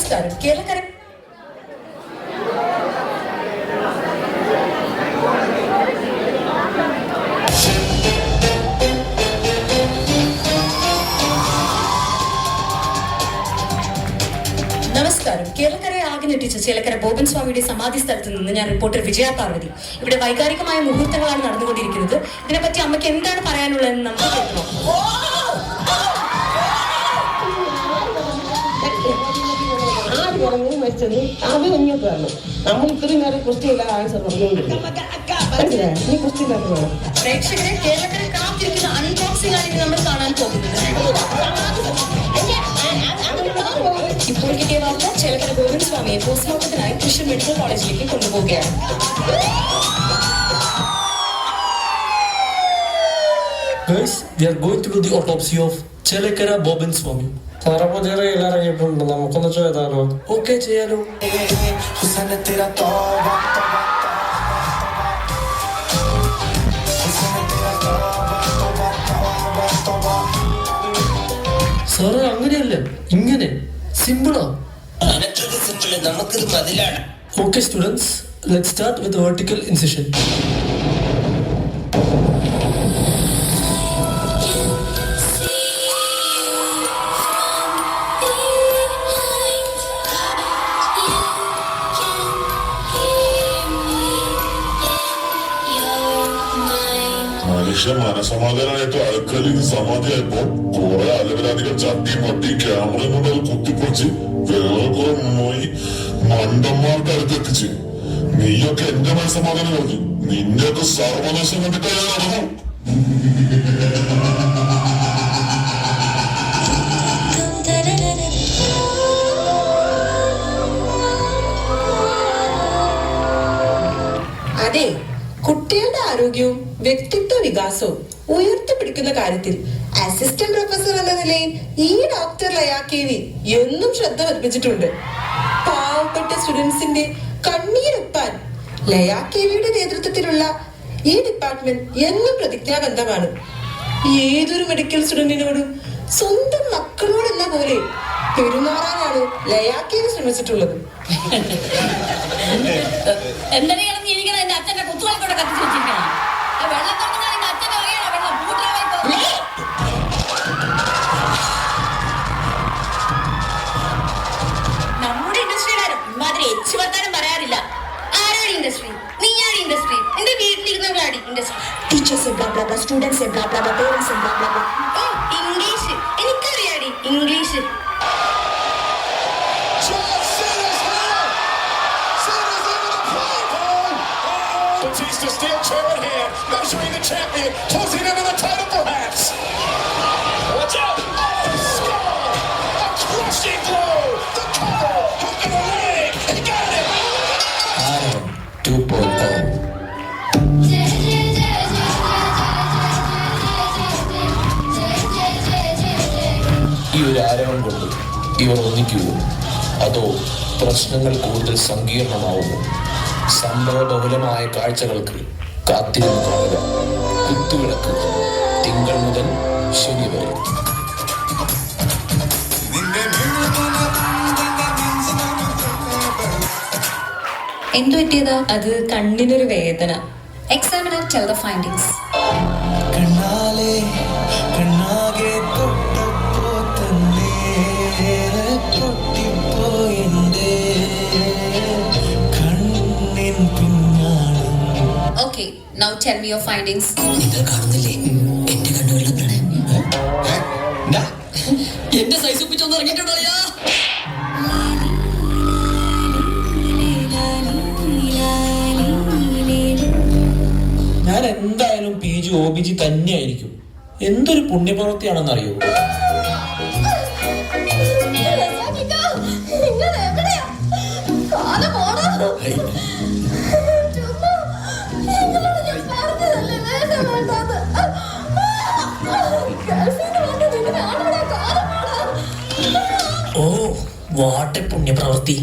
നമസ്കാരം കേരളക്കര നമസ്കാരം കേരളക്കരയെ ആകെ ഞെട്ടിച്ച ചേലക്കര ബോബൻ സ്വാമിയുടെ സമാധി സ്ഥലത്ത് നിന്ന് ഞാൻ റിപ്പോർട്ടർ വിജയ പാർവതി. ഇവിടെ വൈകാരികമായ മുഹൂർത്തങ്ങളാണ് നടന്നുകൊണ്ടിരിക്കുന്നത്. ഇതിനെപ്പറ്റി അമ്മയ്ക്ക് എന്താണ് പറയാനുള്ളതെന്ന് നമുക്ക് കേൾക്കണം. മരിച്ചത് അത് നിങ്ങൾക്ക് വേണം. നമ്മൾ ഇത്രയും നേരം ക്വസ്റ്റ്യൻ ആൻസർ പ്രേക്ഷകരെ കേരളക്കര കാത്തിരിക്കുന്ന അൺബോക്സിംഗ് ആണ് നമ്മൾ കാണാൻ പോകുന്നത്. ഇപ്പോൾ കിട്ടിയ വാർത്ത ചേലക്കര ബോബൻ സ്വാമിയെ പോസ്റ്റ്മോർട്ടത്തിനായി തൃശൂർ മെഡിക്കൽ കോളേജിലേക്ക് കൊണ്ടുപോവുകയാണ്. Guys, we are going to do the autopsy of Chelakara Boban Swami. ഇറങ്ങിയിട്ടുണ്ട്, നമുക്കൊന്ന് ചെയ്താലോ? ഓക്കെ, ചെയ്യാലോ. സാറേ അങ്ങനെയല്ല, ഇങ്ങനെ സിമ്പിളാ. Okay students, let's start with the vertical incision. മനുഷ്യ മനസമാധാനമായിട്ട് ആൾക്കാരിൽ സമാധിയായപ്പോ കുറെ അലവലാദികൾ ചട്ടി മട്ടി ക്യാമറയും കൊണ്ട് അത് കുത്തിപ്പൊളിച്ച് വേറെ കുറെ മണ്ടന്മാർക്ക് അടുത്തെത്തിച്ച് നീയൊക്കെ എന്റെ മനസ്സമാധാനം പറഞ്ഞു. നിന്നെയൊക്കെ സർവനാശം കണ്ടിട്ട് ഞാൻ നടന്നു. അതെ, കുട്ടികളുടെ ആരോഗ്യവും വ്യക്തിത്വ വികാസവും ഉയർത്തിപ്പിടിക്കുന്ന കാര്യത്തിൽ അസിസ്റ്റന്റ് പ്രൊഫസർ എന്ന നിലയിൽ ഈ ഡോക്ടർ ലയാ KV എന്നും ശ്രദ്ധ പതിപ്പിച്ചിട്ടുണ്ട്. പാവപ്പെട്ട സ്റ്റുഡൻസിന്റെ കണ്ണീരൊപ്പാൻ ലയാ KVയുടെ നേതൃത്വത്തിലുള്ള ഈ ഡിപ്പാർട്ട്മെന്റ് എന്നും പ്രതിജ്ഞാബദ്ധമാണ്. ഏതൊരു മെഡിക്കൽ സ്റ്റുഡന്റിനോടും സ്വന്തം മക്കളോടെന്ന പോലെ പെരുമാറാനാണ് ലയാ KV ശ്രമിച്ചിട്ടുള്ളത്. നമ്മുടെ ഇൻഡസ്ട്രിയിലാരും ഇമാതിരി എച്ച് വർത്താനം പറയാറില്ല. ആരാണ് ഇൻഡസ്ട്രി? നീയാണ് ഇൻഡസ്ട്രി. എന്റെ വീട്ടിലിരുന്നവരാണ് industry. Teachers students parents English എനിക്കറിയാടി English. Batista still chairman here, measuring the champion, closing in on the title perhaps. Watch out! Oh, skull! A crushing blow! The cover! Hook in the leg! He got it! Aaron 2.0. ഈ ഒരു ആരവം കൊണ്ട് ഇവർ ഒന്നിക്കുമോ, അതോ പ്രശ്നങ്ങൾ കൂടുതൽ സങ്കീർണമാവുമോ? സംഭവബഹുലമായ കാഴ്ചകൾക്ക് കാത്തിരുന്ന് കാണുക. കുത്തുവിളക്ക് തിങ്കൾ മുതൽ ശനി വരെ. എന്തു പറ്റിയതാ? അത് കണ്ണിനൊരു വേദന. Examiner tell the findings. Okay, now tell me your findings. നിങ്ങൾ കാണുന്നില്ലേ എന്റെ കണ്ണുകളിലെ പ്രണയം? എന്റെ സൈസ് ഒപ്പിച്ചൊന്നും ഇറങ്ങിയിട്ടുണ്ടോ? ഞാൻ എന്തായാലും PG OBG തന്നെയായിരിക്കും. എന്തൊരു പുണ്യപ്രവൃത്തിയാണെന്നറിയോ? ഓ, വാട്ടെ പുണ്യപ്രവൃത്തി.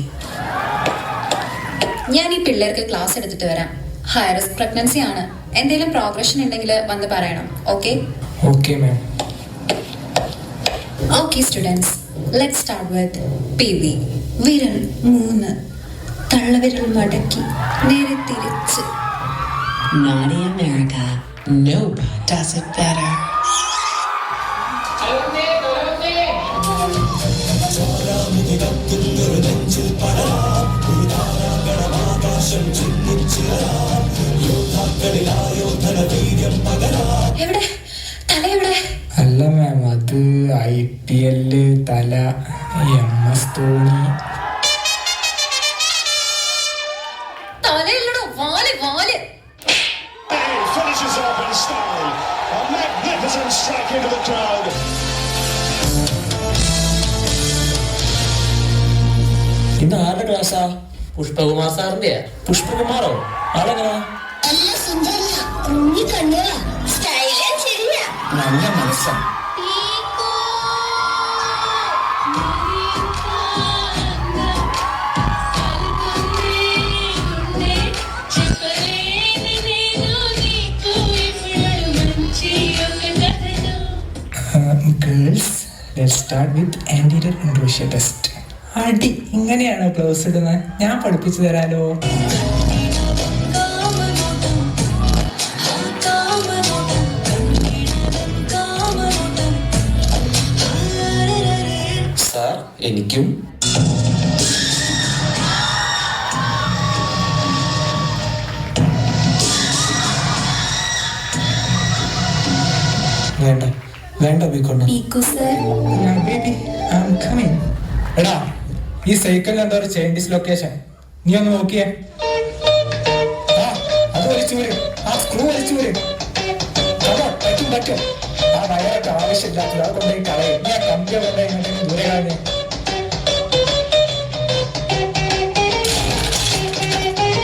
ഞാൻ ഈ പിള്ളേർക്ക് ക്ലാസ് എടുത്തിട്ട് വരാം. ഹൈ റിസ്ക് പ്രഗ്നൻസി ആണ്. എന്തെങ്കിലും പ്രോഗ്രഷൻ ഉണ്ടെങ്കിൽ വന്ന് പറയണം. Okay? Okay ma'am. Okay students, let's start with PV. വിരൽ 3, തള്ളവിരൽ മടക്കി നേരെ തിരിച്ച്. Naughty America. Nope does it better. എവിടെ തല എവിടെ? അല്ല മാം, അത് IPL തല MS ധോണി. തലയില്ലടോ, വാല് വാല്. Finishes off in style. A magnificent strike into the crowd. ഇന്ന് ആരുടെ ക്ലാസ്സാ? പുഷ്പകുമാർ സാറിന്റെയാ? പുഷ്പകുമാറോ? ആളെങ്ങനാ? നല്ല മനസ്സാ. Girls, let's start with anterior ഇൻട്രോഷ്യ ടെസ്റ്റ്. അടി ഇങ്ങനെയാണോ ഗ്ലൗസ് ഇടുന്നത്? ഞാൻ പഠിപ്പിച്ചു തരാലോ. സാർ എനിക്കും. വേണ്ട വേണ്ട ബീക്കൊണ്ട. പീക്കു sir, baby I am coming. എടാ, ഈ സൈക്കിളിന് എന്താ ഒരു ചെയിൻ ഡിസ്ലൊക്കേഷൻ, നീ ഒന്ന് നോക്കിയേ. ആ, അത് വലിച്ചു വരും, ആ സ്ക്രൂ വലിച്ചു വരും. പറ്റും പറ്റും. ആ വയറൊക്കെ ആവശ്യമില്ലാത്തത് അത് കൊണ്ടുപോയി കളയും. നീ ആ കമ്പിയെ കൊണ്ടുപോയി എങ്ങോട്ടെങ്കിലും ദൂരെ കളഞ്ഞേ.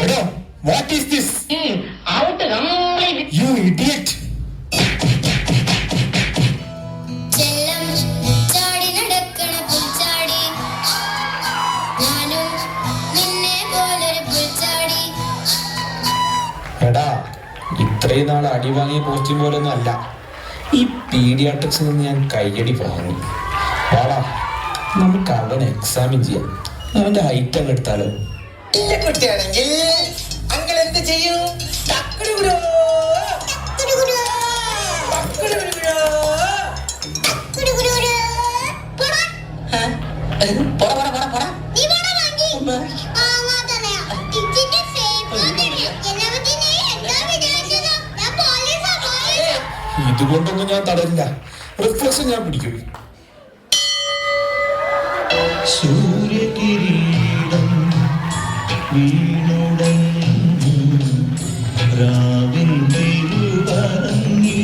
എടോ, what is this? You idiot. എടാ, ഇത്രയും നാൾ അടി വാങ്ങിയ പോസ്റ്റും പോലൊന്നും അല്ല. ഈ പീഡിയാട്രിക്സിൽ നിന്ന് ഞാൻ കയ്യടി വാങ്ങി. വാടാ, നമുക്ക് അവനെ എക്സാമിൻ ചെയ്യാം. അവന്റെ ഹൈറ്റ് അങ്ങ് എടുത്താലോ? കുട്ടിയാണെങ്കിൽ അങ്ങൾ എന്ത് ചെയ്യും? ഇതുകൊണ്ടൊന്നും ഞാൻ തടരില്ല. റിഫ്ലക്ഷൻ ഞാൻ പിടിക്കും. സൂര്യകിരീടം വീണുടങ്ങി രാവിൻ തിരുവരങ്ങി.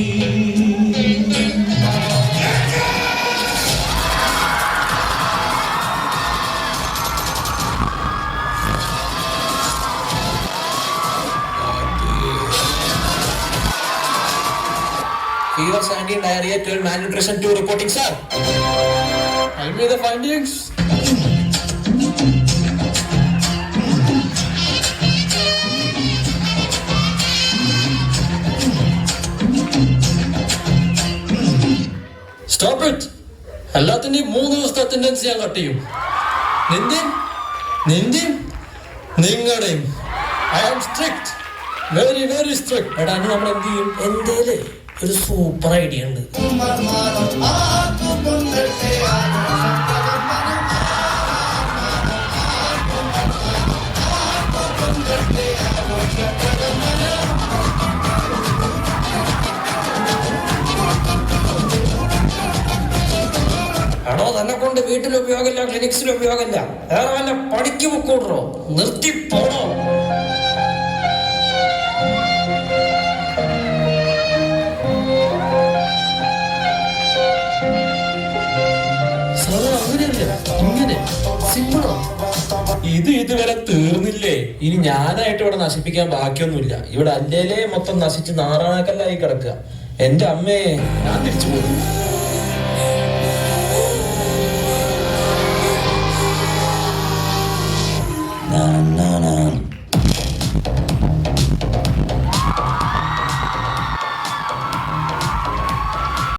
Fever, sandy, diarrhea, 12 malnutrition, 2 reporting, sir. Tell me the findings. Stop it. എല്ലാത്തിന്റെയും 3 ദിവസത്തെ അറ്റൻഡൻസ് ഞാൻ കട്ട് ചെയ്യും. നിന്റെയും നിങ്ങളുടെയും. I am strict, very very strict. എടാ, നമ്മൾ എന്ത് ചെയ്യും? എന്തേലേ ഒരു സൂപ്പർ ഐഡിയ ഉണ്ട്. എടോ, തന്നെ കൊണ്ട് വീട്ടിൽ ഉപയോഗമില്ല, ക്ലിനിക്സിൽ ഉപയോഗമില്ല. വേറെ വല്ല പണിക്ക് പൊക്കൂടോ, നിർത്തി പോണോ? ഇങ്ങനെ സിമ്പിളോ? ഇത് ഇതുവരെ തീർന്നില്ലേ? ഇനി ഞാനായിട്ട് ഇവിടെ നശിപ്പിക്കാൻ ബാക്കിയൊന്നുമില്ല. ഇവിടെ അല്ലേലേ മൊത്തം നശിച്ച് നാറാണക്കല്ലായി കിടക്കുക. എന്റെ അമ്മയെ, ഞാൻ തിരിച്ചു പോകും.